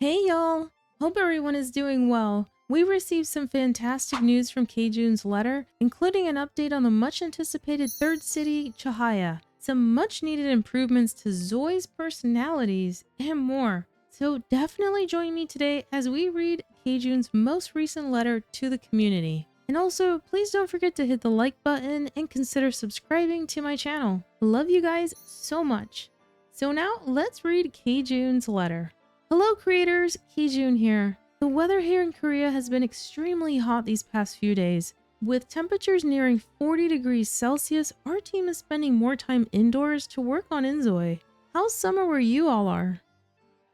Hey y'all! Hope everyone is doing well. We received some fantastic news from Kjun's letter, including an update on the much anticipated third city, Cahaya, some much needed improvements to ZOI's personalities, and more. So definitely join me today as we read Kjun's most recent letter to the community. And also, please don't forget to hit the like button and consider subscribing to my channel. Love you guys so much. So now let's read Kjun's letter. Hello creators, Kjun here. The weather here in Korea has been extremely hot these past few days. With temperatures nearing 40 degrees Celsius, our team is spending more time indoors to work on inZOI. How's summer where you all are?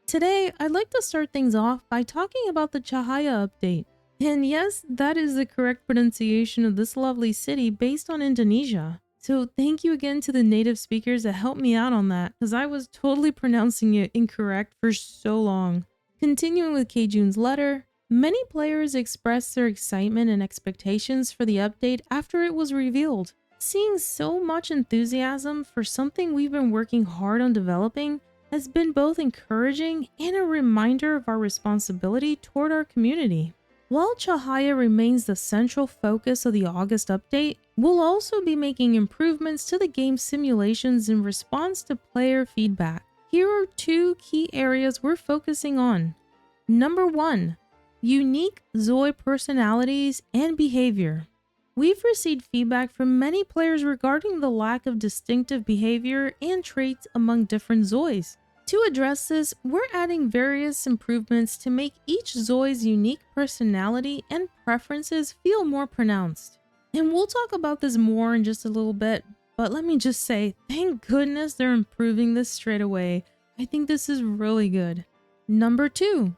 Today, I'd like to start things off by talking about the Cahaya update. And yes, that is the correct pronunciation of this lovely city based on Indonesia. So thank you again to the native speakers that helped me out on that, because I was totally pronouncing it incorrect for so long. Continuing with Kjun's letter, many players expressed their excitement and expectations for the update after it was revealed. Seeing so much enthusiasm for something we've been working hard on developing has been both encouraging and a reminder of our responsibility toward our community. While Cahaya remains the central focus of the August update, we'll also be making improvements to the game simulations in response to player feedback. Here are two key areas we're focusing on. Number 1. Unique ZOI personalities and behavior. We've received feedback from many players regarding the lack of distinctive behavior and traits among different ZOIs. To address this, we're adding various improvements to make each ZOI's unique personality and preferences feel more pronounced. And we'll talk about this more in just a little bit, but let me just say, thank goodness they're improving this straight away. I think this is really good. Number 2.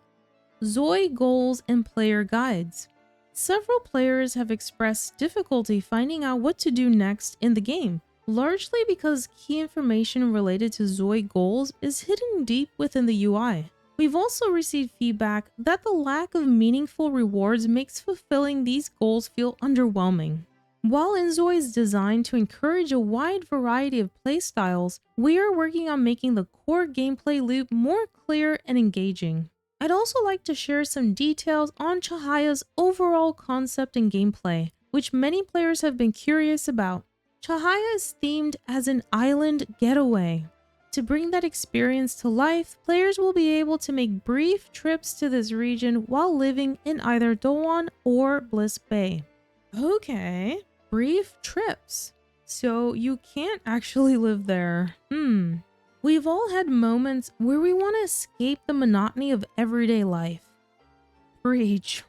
ZOI goals and player guides. Several players have expressed difficulty finding out what to do next in the game, largely because key information related to ZOI goals is hidden deep within the UI. We've also received feedback that the lack of meaningful rewards makes fulfilling these goals feel underwhelming. While inZOI is designed to encourage a wide variety of playstyles, we are working on making the core gameplay loop more clear and engaging. I'd also like to share some details on Cahaya's overall concept and gameplay, which many players have been curious about. Cahaya is themed as an island getaway. To bring that experience to life, players will be able to make brief trips to this region while living in either Doan or Bliss Bay. Okay, brief trips. So you can't actually live there. We've all had moments where we want to escape the monotony of everyday life. Preach.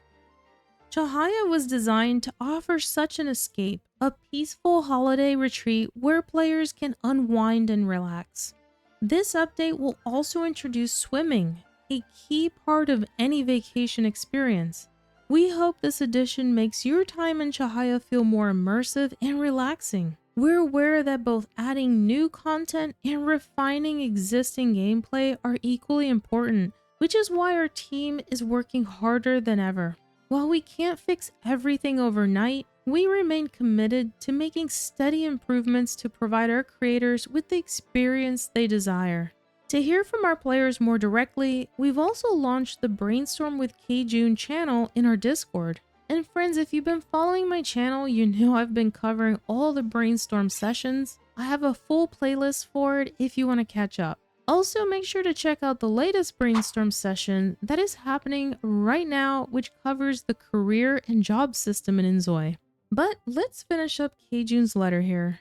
Cahaya was designed to offer such an escape, a peaceful holiday retreat where players can unwind and relax. This update will also introduce swimming, a key part of any vacation experience. We hope this addition makes your time in Cahaya feel more immersive and relaxing. We're aware that both adding new content and refining existing gameplay are equally important, which is why our team is working harder than ever. While we can't fix everything overnight, we remain committed to making steady improvements to provide our creators with the experience they desire. To hear from our players more directly, we've also launched the Brainstorm with Kjun channel in our Discord. And friends, if you've been following my channel, you know I've been covering all the brainstorm sessions. I have a full playlist for it if you want to catch up. Also, make sure to check out the latest brainstorm session that is happening right now, which covers the career and job system in inZOI. But let's finish up Kjun's letter here.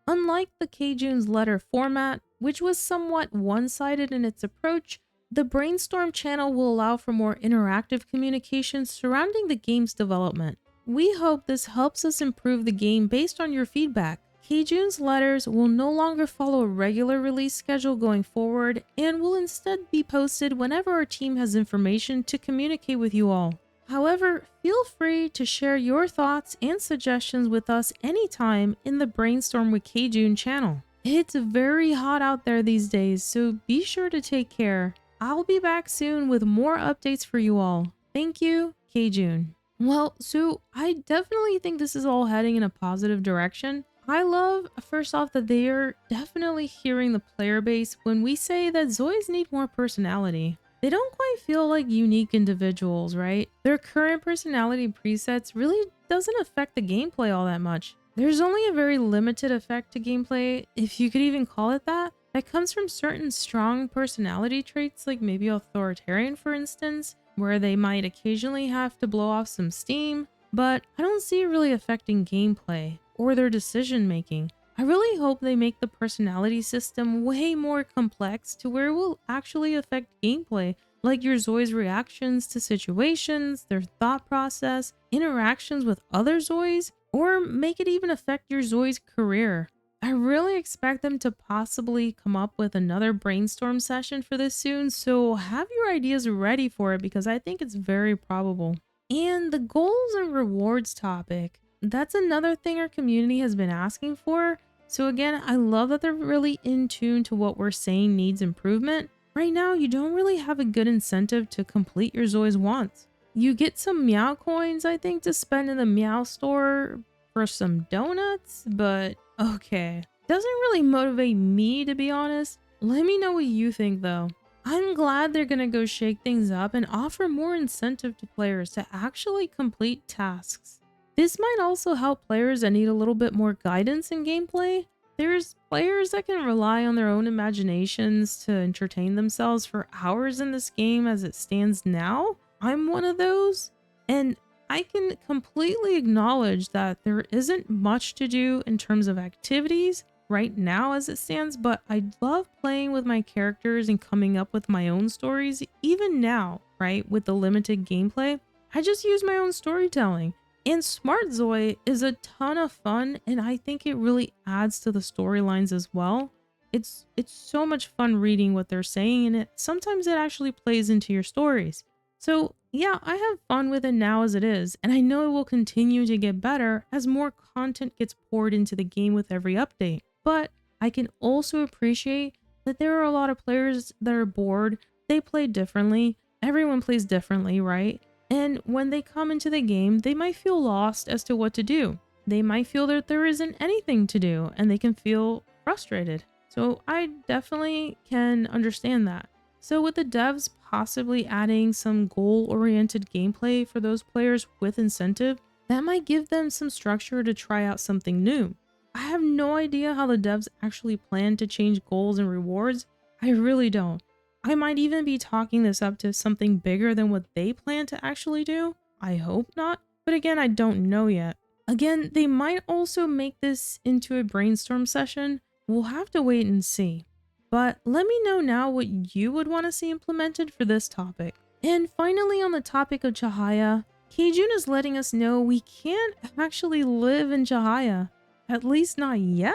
Unlike the Kjun's letter format, which was somewhat one-sided in its approach, the Brainstorm channel will allow for more interactive communication surrounding the game's development. We hope this helps us improve the game based on your feedback. Kjun's letters will no longer follow a regular release schedule going forward and will instead be posted whenever our team has information to communicate with you all. However, feel free to share your thoughts and suggestions with us anytime in the Brainstorm with Kjun channel. It's very hot out there these days, so be sure to take care. I'll be back soon with more updates for you all. Thank you, Kjun. Well, so I definitely think this is all heading in a positive direction. I love, first off, that they are definitely hearing the player base when we say that ZOIs need more personality. They don't quite feel like unique individuals, right? Their current personality presets really doesn't affect the gameplay all that much. There's only a very limited effect to gameplay, if you could even call it that comes from certain strong personality traits, like maybe authoritarian, for instance, where they might occasionally have to blow off some steam, but I don't see it really affecting gameplay or their decision making. I really hope they make the personality system way more complex to where it will actually affect gameplay, like your Zoi's reactions to situations, their thought process, interactions with other Zois, or make it even affect your Zoi's career. I really expect them to possibly come up with another brainstorm session for this soon, so have your ideas ready for it because I think it's very probable. And the goals and rewards topic, that's another thing our community has been asking for. So again, I love that they're really in tune to what we're saying needs improvement. Right now, you don't really have a good incentive to complete your Zoi's wants. You get some Meow coins, I think, to spend in the Meow store for some donuts, but okay. Doesn't really motivate me, to be honest. Let me know what you think though. I'm glad they're gonna go shake things up and offer more incentive to players to actually complete tasks. This might also help players that need a little bit more guidance in gameplay. There's players that can rely on their own imaginations to entertain themselves for hours in this game as it stands now. I'm one of those, and I can completely acknowledge that there isn't much to do in terms of activities right now as it stands, but I love playing with my characters and coming up with my own stories even now, right? With the limited gameplay, I just use my own storytelling. And Smart Zoi is a ton of fun, and I think it really adds to the storylines as well. It's so much fun reading what they're saying, and sometimes it actually plays into your stories. So yeah, I have fun with it now as it is, and I know it will continue to get better as more content gets poured into the game with every update. But I can also appreciate that there are a lot of players that are bored. They play differently. Everyone plays differently, right? And when they come into the game, they might feel lost as to what to do. They might feel that there isn't anything to do, and they can feel frustrated. So I definitely can understand that. So with the devs possibly adding some goal-oriented gameplay for those players with incentive, that might give them some structure to try out something new. I have no idea how the devs actually plan to change goals and rewards. I really don't. I might even be talking this up to something bigger than what they plan to actually do. I hope not. But again, I don't know yet. Again, they might also make this into a brainstorm session. We'll have to wait and see. But let me know now what you would want to see implemented for this topic. And finally, on the topic of Cahaya, Kjun is letting us know we can't actually live in Cahaya. At least not yet?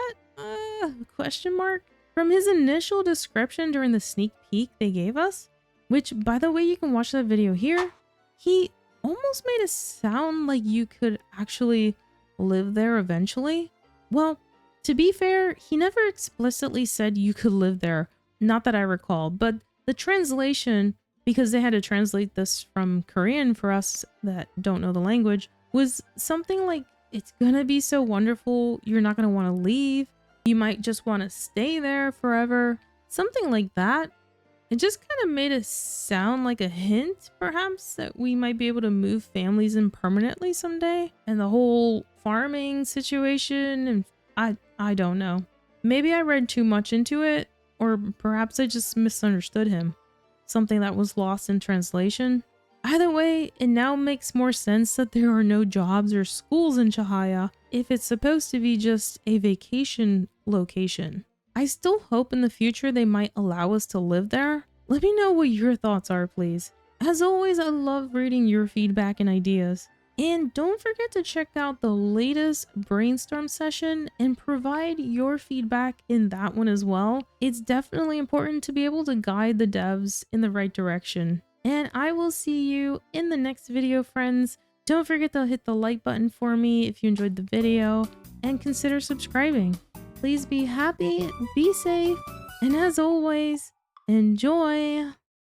Question mark? From his initial description during the sneak peek they gave us, which by the way, you can watch that video here, he almost made it sound like you could actually live there eventually. Well, to be fair, he never explicitly said you could live there, not that I recall, but the translation, because they had to translate this from Korean for us that don't know the language, was something like, it's gonna be so wonderful, you're not gonna want to leave, you might just want to stay there forever, something like that. It just kind of made it sound like a hint, perhaps, that we might be able to move families in permanently someday, and the whole farming situation, and I don't know. Maybe I read too much into it, or perhaps I just misunderstood him. Something that was lost in translation. Either way, it now makes more sense that there are no jobs or schools in Cahaya if it's supposed to be just a vacation location. I still hope in the future they might allow us to live there. Let me know what your thoughts are, please. As always, I love reading your feedback and ideas. And don't forget to check out the latest brainstorm session and provide your feedback in that one as well. It's definitely important to be able to guide the devs in the right direction. And I will see you in the next video, friends. Don't forget to hit the like button for me if you enjoyed the video, and consider subscribing. Please be happy, be safe, and as always, enjoy!